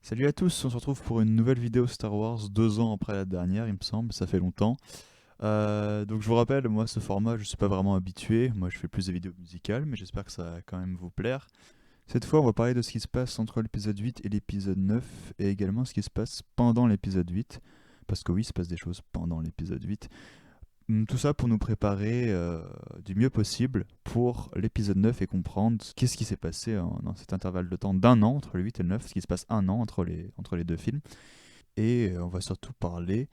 Salut à tous, on se retrouve pour une nouvelle vidéo Star Wars, 2 ans après la dernière, il me semble, ça fait longtemps. Donc je vous rappelle, moi ce format je suis pas vraiment habitué, moi je fais plus des vidéos musicales, mais j'espère que ça va quand même vous plaire. Cette fois on va parler de ce qui se passe entre l'épisode 8 et l'épisode 9, et également ce qui se passe pendant l'épisode 8, parce que oui, il se passe des choses pendant l'épisode 8. Tout ça pour nous préparer du mieux possible pour l'épisode 9 et comprendre qu'est-ce qui s'est passé dans cet intervalle de temps d'un an entre le 8 et le 9, ce qui se passe un an entre les deux films. Et on va surtout parler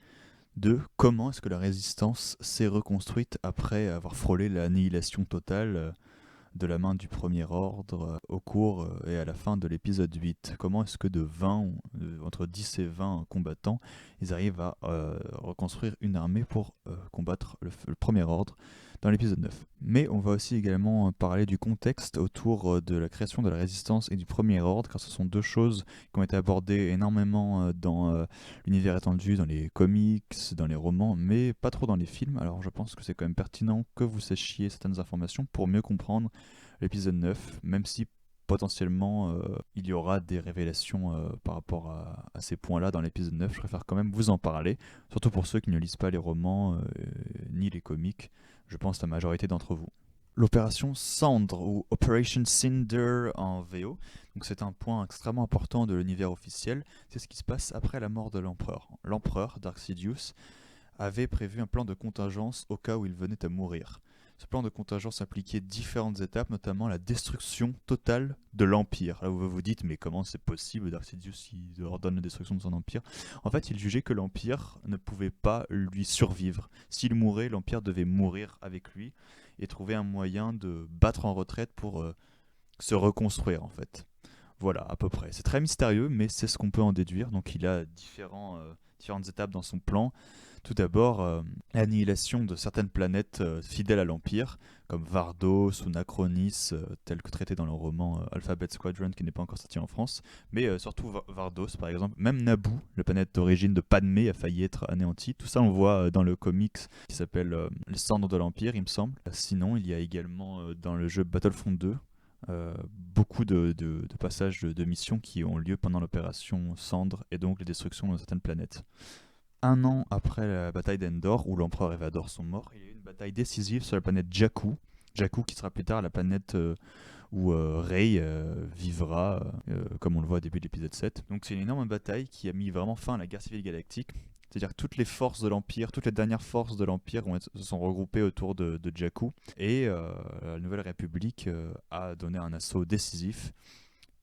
de comment est-ce que la résistance s'est reconstruite après avoir frôlé l'annihilation totale de la main du Premier Ordre au cours et à la fin de l'épisode 8. Comment est-ce que de 20, entre 10 et 20 combattants, ils arrivent à reconstruire une armée pour combattre le Premier Ordre dans l'épisode 9. Mais on va aussi également parler du contexte autour de la création de la Résistance et du Premier Ordre, car ce sont deux choses qui ont été abordées énormément dans l'univers étendu, dans les comics, dans les romans, mais pas trop dans les films. Alors je pense que c'est quand même pertinent que vous sachiez certaines informations pour mieux comprendre l'épisode 9, même si potentiellement il y aura des révélations par rapport à ces points-là dans l'épisode 9. Je préfère quand même vous en parler, surtout pour ceux qui ne lisent pas les romans ni les comics, je pense la majorité d'entre vous. L'opération Cendre ou Operation Cinder en VO, donc c'est un point extrêmement important de l'univers officiel, c'est ce qui se passe après la mort de l'empereur. L'empereur, Dark Sidious, avait prévu un plan de contingence au cas où il venait à mourir. Ce plan de contingence impliquait différentes étapes, notamment la destruction totale de l'Empire. Là où vous vous dites, mais comment c'est possible, Dark Sidious il ordonne la destruction de son Empire. En fait, il jugeait que l'Empire ne pouvait pas lui survivre. S'il mourait, l'Empire devait mourir avec lui et trouver un moyen de battre en retraite pour se reconstruire en fait. Voilà, à peu près. C'est très mystérieux, mais c'est ce qu'on peut en déduire. Donc il a différentes étapes dans son plan. Tout d'abord, l'annihilation de certaines planètes fidèles à l'Empire, comme Vardos ou Nachronis, tel que traité dans le roman Alphabet Squadron, qui n'est pas encore sorti en France, mais surtout Vardos, par exemple. Même Naboo, la planète d'origine de Padmé, a failli être anéantie. Tout ça, on voit dans le comics qui s'appelle Les Cendres de l'Empire, il me semble. Sinon, il y a également dans le jeu Battlefront 2, beaucoup de passages de missions qui ont lieu pendant l'opération Cendre et donc les destructions de certaines planètes. Un an après la bataille d'Endor, où l'empereur et Vador sont morts, il y a eu une bataille décisive sur la planète Jakku. Jakku qui sera plus tard la planète où Rey vivra, comme on le voit au début de l'épisode 7. Donc c'est une énorme bataille qui a mis vraiment fin à la guerre civile galactique. C'est-à-dire que toutes les forces de l'Empire, toutes les dernières forces de l'Empire se sont regroupées autour de Jakku. Et la Nouvelle République a donné un assaut décisif.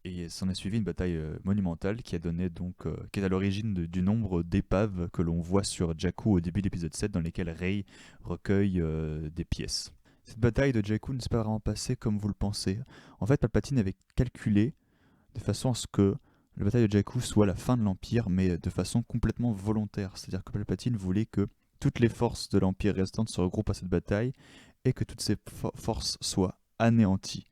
Et s'en est suivi une bataille monumentale qui a donné qui est à l'origine du nombre d'épaves que l'on voit sur Jakku au début de l'épisode 7, dans lesquelles Rey recueille des pièces. Cette bataille de Jakku ne s'est pas vraiment passée comme vous le pensez. En fait, Palpatine avait calculé de façon à ce que la bataille de Jakku soit la fin de l'Empire, mais de façon complètement volontaire. C'est-à-dire que Palpatine voulait que toutes les forces de l'Empire restantes se regroupent à cette bataille et que toutes ces forces soient anéanties,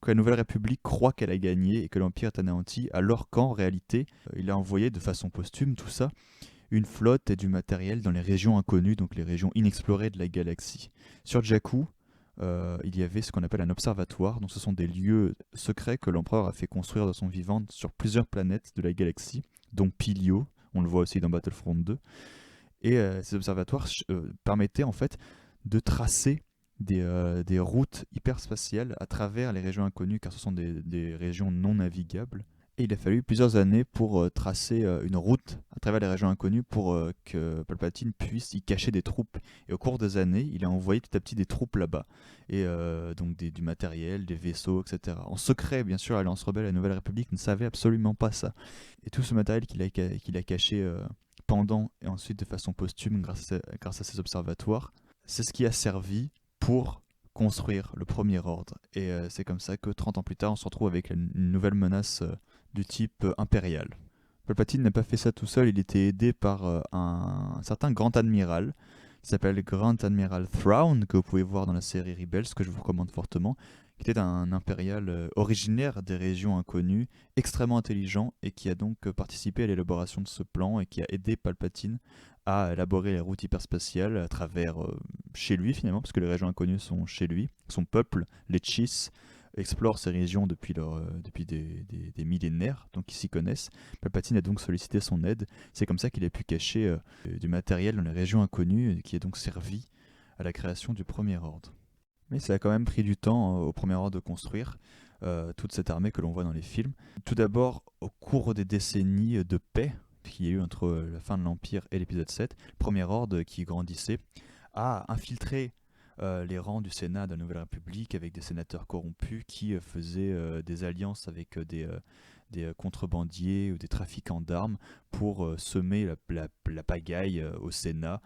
que la Nouvelle République croit qu'elle a gagné et que l'Empire est anéanti, alors qu'en réalité, il a envoyé de façon posthume tout ça, une flotte et du matériel dans les régions inconnues, donc les régions inexplorées de la galaxie. Sur Jakku, il y avait ce qu'on appelle un observatoire, donc ce sont des lieux secrets que l'empereur a fait construire de son vivant sur plusieurs planètes de la galaxie, dont Pilio, on le voit aussi dans Battlefront 2. Et ces observatoires permettaient en fait de tracer des routes hyperspatiales à travers les régions inconnues, car ce sont des régions non navigables. Et il a fallu plusieurs années pour tracer une route à travers les régions inconnues pour que Palpatine puisse y cacher des troupes. Et au cours des années, il a envoyé petit à petit des troupes là-bas. Et donc du matériel, des vaisseaux, etc. En secret, bien sûr, l'Alliance Rebelle et la Nouvelle République ne savaient absolument pas ça. Et tout ce matériel qu'il a caché pendant et ensuite de façon posthume grâce à ces observatoires, c'est ce qui a servi pour construire le Premier Ordre. Et c'est comme ça que 30 ans plus tard, on se retrouve avec une nouvelle menace du type impérial. Palpatine n'a pas fait ça tout seul, il était aidé par un certain Grand Admiral qui s'appelle Grand Admiral Thrawn, que vous pouvez voir dans la série Rebels, que je vous recommande fortement, qui était un impérial originaire des régions inconnues, extrêmement intelligent, et qui a donc participé à l'élaboration de ce plan et qui a aidé Palpatine à élaborer les routes hyperspatiales à travers chez lui finalement, parce que les régions inconnues sont chez lui, son peuple, les Chiss, explorent ces régions depuis des millénaires, donc ils s'y connaissent. Palpatine a donc sollicité son aide. C'est comme ça qu'il a pu cacher du matériel dans les régions inconnues et qui a donc servi à la création du Premier Ordre. Mais ça a quand même pris du temps au Premier Ordre de construire toute cette armée que l'on voit dans les films. Tout d'abord, au cours des décennies de paix qu'il y a eu entre la fin de l'Empire et l'épisode 7, le Premier Ordre qui grandissait a infiltré les rangs du Sénat de la Nouvelle République avec des sénateurs corrompus qui faisaient des alliances avec des contrebandiers ou des trafiquants d'armes pour semer la pagaille au Sénat,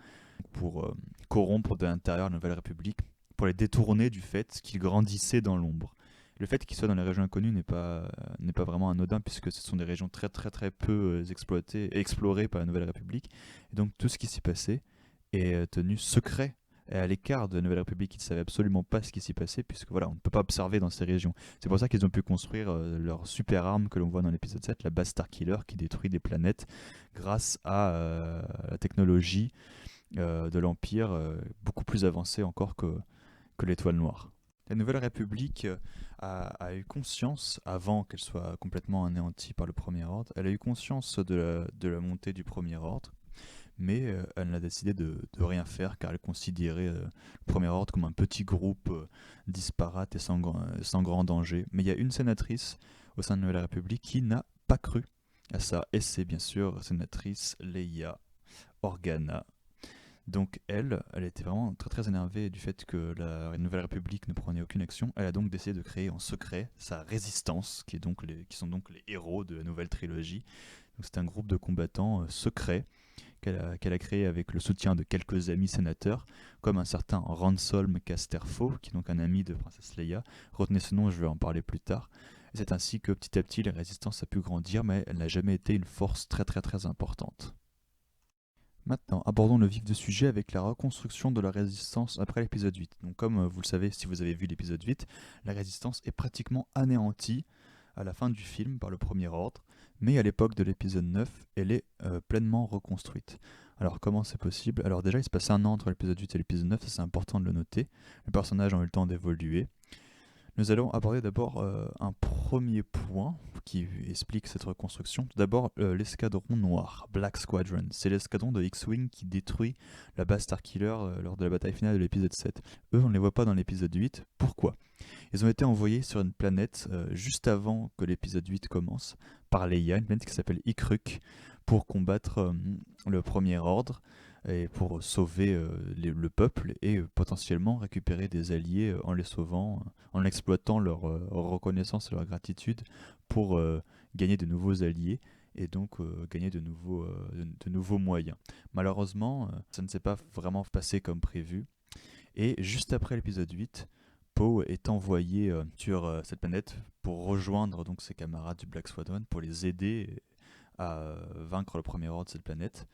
pour corrompre de l'intérieur de la Nouvelle République, pour les détourner du fait qu'ils grandissaient dans l'ombre. Le fait qu'ils soient dans les régions inconnues n'est pas vraiment anodin puisque ce sont des régions très très très peu exploitées et explorées par la Nouvelle République. Et donc tout ce qui s'y passait est tenu secret et à l'écart de la Nouvelle République. Ils ne savaient absolument pas ce qui s'y passait puisque voilà, on ne peut pas observer dans ces régions. C'est pour ça qu'ils ont pu construire leur super arme que l'on voit dans l'épisode 7, la base Starkiller qui détruit des planètes grâce à la technologie de l'Empire beaucoup plus avancée encore que l'Étoile Noire. La Nouvelle République a eu conscience, avant qu'elle soit complètement anéantie par le Premier Ordre, elle a eu conscience de la montée du Premier Ordre, mais elle a décidé de rien faire car elle considérait le Premier Ordre comme un petit groupe disparate et sans grand danger. Mais il y a une sénatrice au sein de la Nouvelle République qui n'a pas cru à ça, et c'est bien sûr la sénatrice Leia Organa. Donc elle était vraiment très très énervée du fait que la Nouvelle République ne prenait aucune action. Elle a donc décidé de créer en secret sa résistance, qui sont donc les héros de la nouvelle trilogie. Donc c'est un groupe de combattants secrets qu'elle a créé avec le soutien de quelques amis sénateurs, comme un certain Ransolm Casterfo, qui est donc un ami de Princesse Leia. Retenez ce nom, je vais en parler plus tard. Et c'est ainsi que petit à petit la résistance a pu grandir, mais elle n'a jamais été une force très très très importante. Maintenant, abordons le vif du sujet avec la reconstruction de la résistance après l'épisode 8. Donc comme vous le savez, si vous avez vu l'épisode 8, la résistance est pratiquement anéantie à la fin du film par le Premier Ordre, mais à l'époque de l'épisode 9, elle est pleinement reconstruite. Alors comment c'est possible? Alors déjà, il se passe un an entre l'épisode 8 et l'épisode 9, ça c'est important de le noter. Les personnages ont eu le temps d'évoluer. Nous allons aborder d'abord un premier point qui explique cette reconstruction. Tout d'abord, l'escadron noir, Black Squadron. C'est l'escadron de X-Wing qui détruit la base Starkiller lors de la bataille finale de l'épisode 7. Eux, on ne les voit pas dans l'épisode 8. Pourquoi? Ils ont été envoyés sur une planète juste avant que l'épisode 8 commence, par Leia, une planète qui s'appelle Ikruk, pour combattre le Premier Ordre et pour sauver le peuple et potentiellement récupérer des alliés en les sauvant, en exploitant leur reconnaissance et leur gratitude pour gagner de nouveaux alliés et donc gagner de nouveaux moyens. Malheureusement, ça ne s'est pas vraiment passé comme prévu. Et juste après l'épisode 8, Poe est envoyé sur cette planète pour rejoindre donc ses camarades du Black Squadron, pour les aider à vaincre le Premier Ordre de cette planète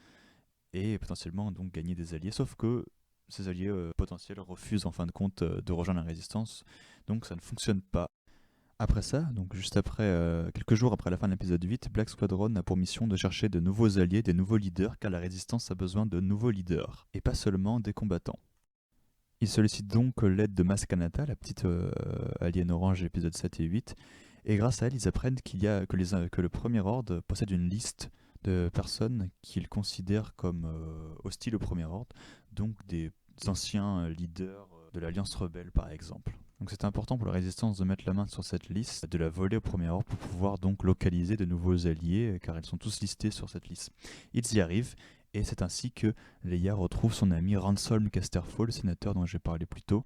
et potentiellement donc gagner des alliés, sauf que ces alliés potentiels refusent en fin de compte de rejoindre la résistance, donc ça ne fonctionne pas. Après ça, donc juste après, quelques jours après la fin de l'épisode 8, Black Squadron a pour mission de chercher de nouveaux alliés, des nouveaux leaders, car la résistance a besoin de nouveaux leaders, et pas seulement des combattants. Ils sollicitent donc l'aide de Maz Kanata, la petite alien orange de l'épisode 7 et 8, et grâce à elle, ils apprennent que le Premier Ordre possède une liste de personnes qu'ils considèrent comme hostiles au Premier Ordre, donc des anciens leaders de l'Alliance Rebelle par exemple. Donc c'est important pour la résistance de mettre la main sur cette liste, de la voler au Premier Ordre pour pouvoir donc localiser de nouveaux alliés, car ils sont tous listés sur cette liste. Ils y arrivent, et c'est ainsi que Leia retrouve son ami Ransolm Casterfo, le sénateur dont j'ai parlé plus tôt,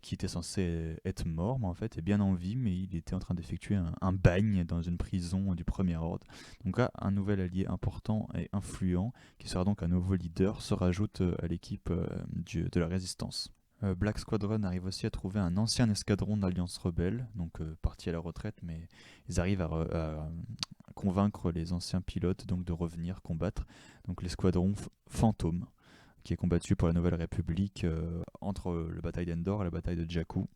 qui était censé être mort, mais en fait est bien en vie, mais il était en train d'effectuer un bagne dans une prison du Premier Ordre. Donc là, un nouvel allié important et influent, qui sera donc un nouveau leader, se rajoute à l'équipe de la Résistance. Black Squadron arrive aussi à trouver un ancien escadron d'Alliance Rebelle, donc parti à la retraite, mais ils arrivent à convaincre les anciens pilotes donc de revenir combattre. Donc l'escadron Fantôme, qui est combattu pour la Nouvelle République entre la bataille d'Endor et la bataille de Jakku.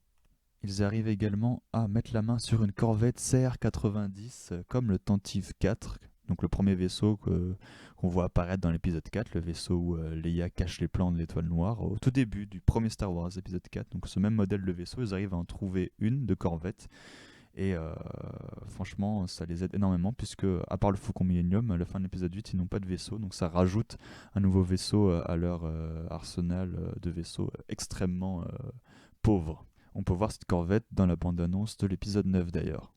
Ils arrivent également à mettre la main sur une corvette CR-90 comme le Tantive 4, Donc le premier vaisseau qu'on voit apparaître dans l'épisode 4, le vaisseau où Leia cache les plans de l'étoile noire, au tout début du premier Star Wars épisode 4. Donc ce même modèle de vaisseau, ils arrivent à en trouver une de corvette. Et franchement, ça les aide énormément puisque, à part le Faucon Millennium, à la fin de l'épisode 8, ils n'ont pas de vaisseau. Donc ça rajoute un nouveau vaisseau à leur arsenal de vaisseaux extrêmement pauvre. On peut voir cette corvette dans la bande-annonce de l'épisode 9 d'ailleurs.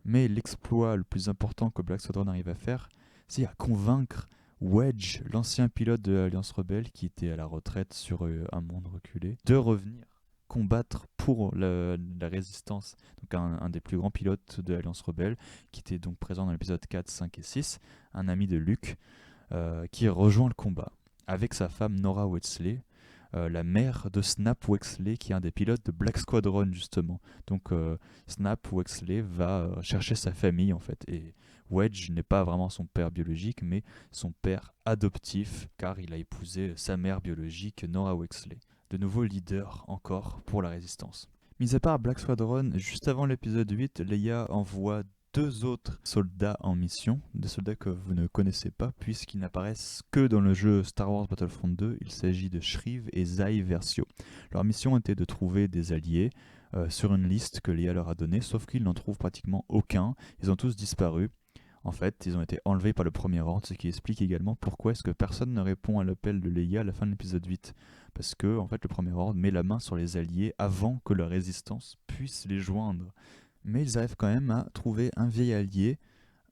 Mais l'exploit le plus important que Black Squadron arrive à faire, c'est à convaincre Wedge, l'ancien pilote de l'Alliance Rebelle qui était à la retraite sur un monde reculé, de revenir combattre pour la résistance. Donc un des plus grands pilotes de l'Alliance Rebelle, qui était donc présent dans l'épisode 4, 5 et 6, un ami de Luke, qui rejoint le combat avec sa femme Nora Wexley, la mère de Snap Wexley, qui est un des pilotes de Black Squadron justement. Donc Snap Wexley va chercher sa famille en fait, et Wedge n'est pas vraiment son père biologique, mais son père adoptif, car il a épousé sa mère biologique, Nora Wexley. De nouveaux leaders encore pour la résistance. Mis à part Black Squadron, juste avant l'épisode 8, Leia envoie 2 autres soldats en mission, des soldats que vous ne connaissez pas puisqu'ils n'apparaissent que dans le jeu Star Wars Battlefront 2. Il s'agit de Shriv et Zai Versio. Leur mission était de trouver des alliés sur une liste que Leia leur a donnée, sauf qu'ils n'en trouvent pratiquement aucun. Ils ont tous disparu. En fait, ils ont été enlevés par le Premier Ordre, ce qui explique également pourquoi est-ce que personne ne répond à l'appel de Leia à la fin de l'épisode 8. Parce que, en fait, le Premier Ordre met la main sur les alliés avant que la résistance puisse les joindre. Mais ils arrivent quand même à trouver un vieil allié,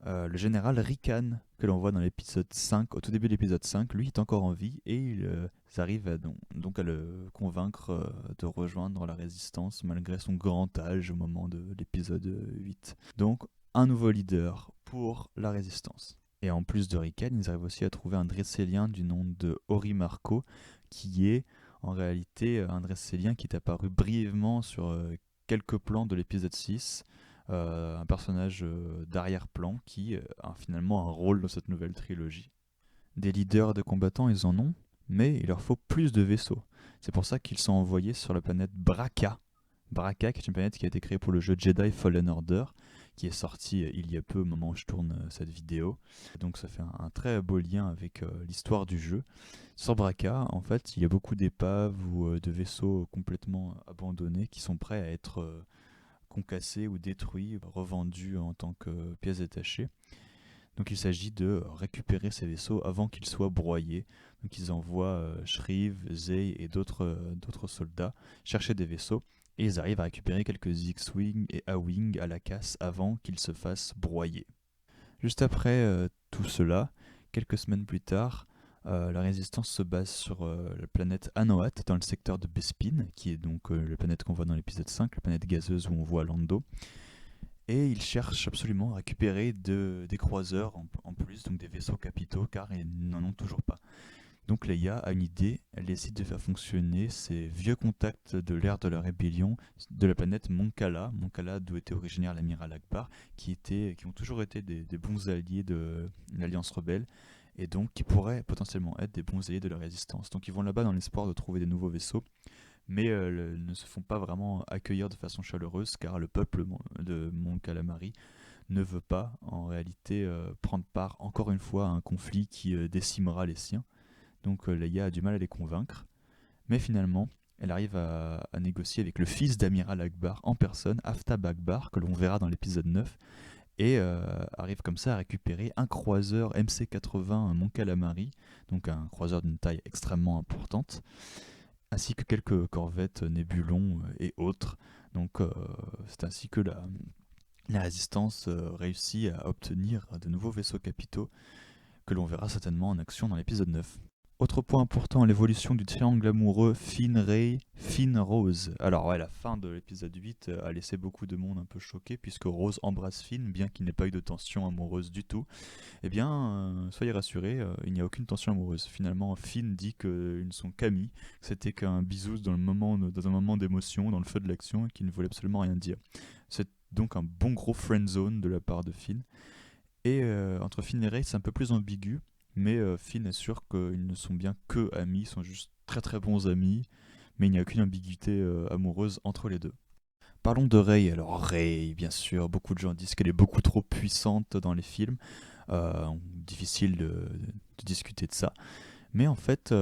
le général Rikan, que l'on voit dans l'épisode 5, au tout début de l'épisode 5. Lui est encore en vie et ils arrivent donc à le convaincre de rejoindre la résistance malgré son grand âge au moment de l'épisode 8. Donc, un nouveau leader pour la résistance. Et en plus de Rikan, ils arrivent aussi à trouver un Dressélien du nom de Ori Marco, qui est en réalité un Dressélien qui est apparu brièvement sur quelques plans de l'épisode 6, un personnage d'arrière-plan qui a finalement un rôle dans cette nouvelle trilogie. Des leaders de combattants, ils en ont, mais il leur faut plus de vaisseaux. C'est pour ça qu'ils sont envoyés sur la planète Bracca. Bracca, qui est une planète qui a été créée pour le jeu Jedi Fallen Order, qui est sorti il y a peu au moment où je tourne cette vidéo. Donc ça fait un très beau lien avec l'histoire du jeu. Sur Bracca, en fait, il y a beaucoup d'épaves ou de vaisseaux complètement abandonnés qui sont prêts à être concassés ou détruits, revendus en tant que pièces détachées. Donc il s'agit de récupérer ces vaisseaux avant qu'ils soient broyés. Donc ils envoient Shriv, Zay et d'autres soldats chercher des vaisseaux. Et ils arrivent à récupérer quelques X-Wing et A-Wing à la casse avant qu'ils se fassent broyer. Juste après tout cela, quelques semaines plus tard, la résistance se base sur la planète Anoat dans le secteur de Bespin, qui est donc la planète qu'on voit dans l'épisode 5, la planète gazeuse où on voit Lando. Et ils cherchent absolument à récupérer des croiseurs en plus, donc des vaisseaux capitaux, car ils n'en ont toujours pas. Donc Leia a une idée, elle décide de faire fonctionner ces vieux contacts de l'ère de la rébellion de la planète Moncala, d'où était originaire l'amiral Akbar, qui ont toujours été des bons alliés de l'Alliance Rebelle, et donc qui pourraient potentiellement être des bons alliés de la résistance. Donc ils vont là-bas dans l'espoir de trouver des nouveaux vaisseaux, mais ne se font pas vraiment accueillir de façon chaleureuse, car le peuple de Mon Calamari ne veut pas en réalité prendre part encore une fois à un conflit qui décimera les siens. Donc Leia a du mal à les convaincre, mais finalement elle arrive à négocier avec le fils d'Amiral Akbar en personne, Aftab Akbar, que l'on verra dans l'épisode 9, et arrive comme ça à récupérer un croiseur MC-80 Mon Calamari, donc un croiseur d'une taille extrêmement importante, ainsi que quelques corvettes Nébulon et autres. Donc c'est ainsi que la résistance réussit à obtenir de nouveaux vaisseaux capitaux que l'on verra certainement en action dans l'épisode 9. Autre point important, l'évolution du triangle amoureux Finn-Rey, Finn-Rose. Alors ouais, la fin de l'épisode 8 a laissé beaucoup de monde un peu choqué puisque Rose embrasse Finn, bien qu'il n'ait pas eu de tension amoureuse du tout. Eh bien, soyez rassurés, il n'y a aucune tension amoureuse. Finalement, Finn dit qu'ils ne sont qu'amis, que c'était qu'un bisou dans un moment d'émotion, dans le feu de l'action, et qu'il ne voulait absolument rien dire. C'est donc un bon gros friendzone de la part de Finn. Et entre Finn et Rey, c'est un peu plus ambigu. Mais Finn est sûr qu'ils ne sont bien que amis, ils sont juste très très bons amis, mais il n'y a aucune ambiguïté amoureuse entre les deux. Parlons de Rey. Alors Rey, bien sûr, beaucoup de gens disent qu'elle est beaucoup trop puissante dans les films. Difficile de discuter de ça. Mais en fait,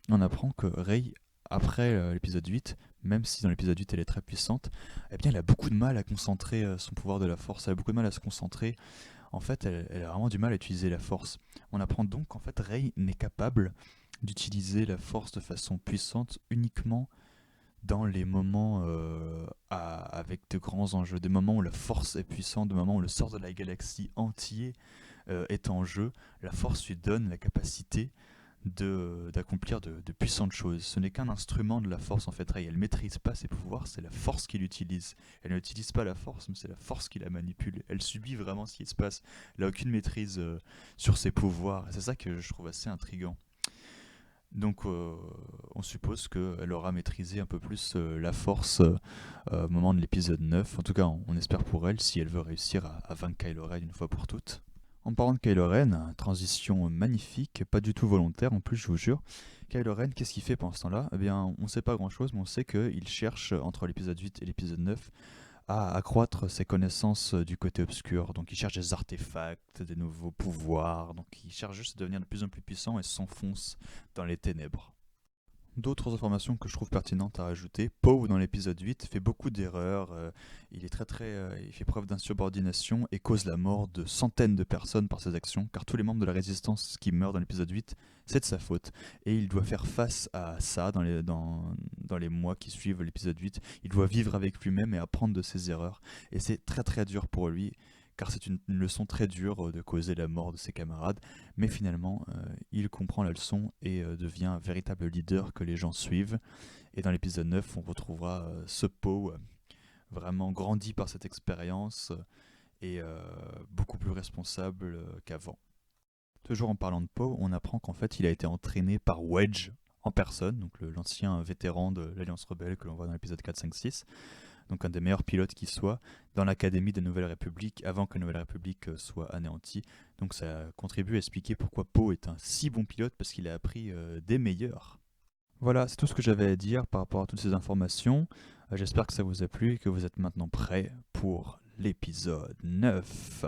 on apprend que Rey, après l'épisode 8, même si dans l'épisode 8 elle est très puissante, eh bien elle a beaucoup de mal à concentrer son pouvoir de la force, elle a beaucoup de mal à se concentrer. En fait, elle a vraiment du mal à utiliser la force. On apprend donc qu'en fait Rey n'est capable d'utiliser la force de façon puissante uniquement dans les moments avec de grands enjeux, des moments où la force est puissante, des moments où le sort de la galaxie entier est en jeu. La force lui donne la capacité d'accomplir de puissantes choses. Ce n'est qu'un instrument de la force en fait. Rey, elle ne maîtrise pas ses pouvoirs, c'est la force qui l'utilise. Elle n'utilise pas la force, mais c'est la force qui la manipule. Elle subit vraiment ce qui se passe. Elle n'a aucune maîtrise sur ses pouvoirs. Et c'est ça que je trouve assez intriguant. Donc on suppose qu'elle aura maîtrisé un peu plus la force au moment de l'épisode 9. En tout cas, on espère pour elle si elle veut réussir à vaincre Kylo Ren une fois pour toutes. En parlant de Kylo Ren, transition magnifique, pas du tout volontaire en plus, je vous jure. Kylo Ren, qu'est-ce qu'il fait pendant ce temps-là? Eh bien, on ne sait pas grand-chose, mais on sait qu'il cherche, entre l'épisode 8 et l'épisode 9, à accroître ses connaissances du côté obscur. Donc il cherche des artefacts, des nouveaux pouvoirs, donc il cherche juste à devenir de plus en plus puissant et s'enfonce dans les ténèbres. D'autres informations que je trouve pertinentes à rajouter, Poe dans l'épisode 8 fait beaucoup d'erreurs, il fait preuve d'insubordination et cause la mort de centaines de personnes par ses actions, car tous les membres de la résistance qui meurent dans l'épisode 8, c'est de sa faute. Et il doit faire face à ça dans les mois qui suivent l'épisode 8, il doit vivre avec lui-même et apprendre de ses erreurs. Et c'est très très dur pour lui, car c'est une leçon très dure de causer la mort de ses camarades, mais finalement, il comprend la leçon et devient un véritable leader que les gens suivent. Et dans l'épisode 9, on retrouvera ce Poe vraiment grandi par cette expérience et beaucoup plus responsable qu'avant. Toujours en parlant de Poe, on apprend qu'en fait, il a été entraîné par Wedge en personne, donc l'ancien vétéran de l'Alliance Rebelle que l'on voit dans l'épisode 4, 5, 6. Donc un des meilleurs pilotes qui soit, dans l'Académie de Nouvelle République, avant que Nouvelle République soit anéantie. Donc ça contribue à expliquer pourquoi Poe est un si bon pilote, parce qu'il a appris des meilleurs. Voilà, c'est tout ce que j'avais à dire par rapport à toutes ces informations. J'espère que ça vous a plu et que vous êtes maintenant prêts pour l'épisode 9.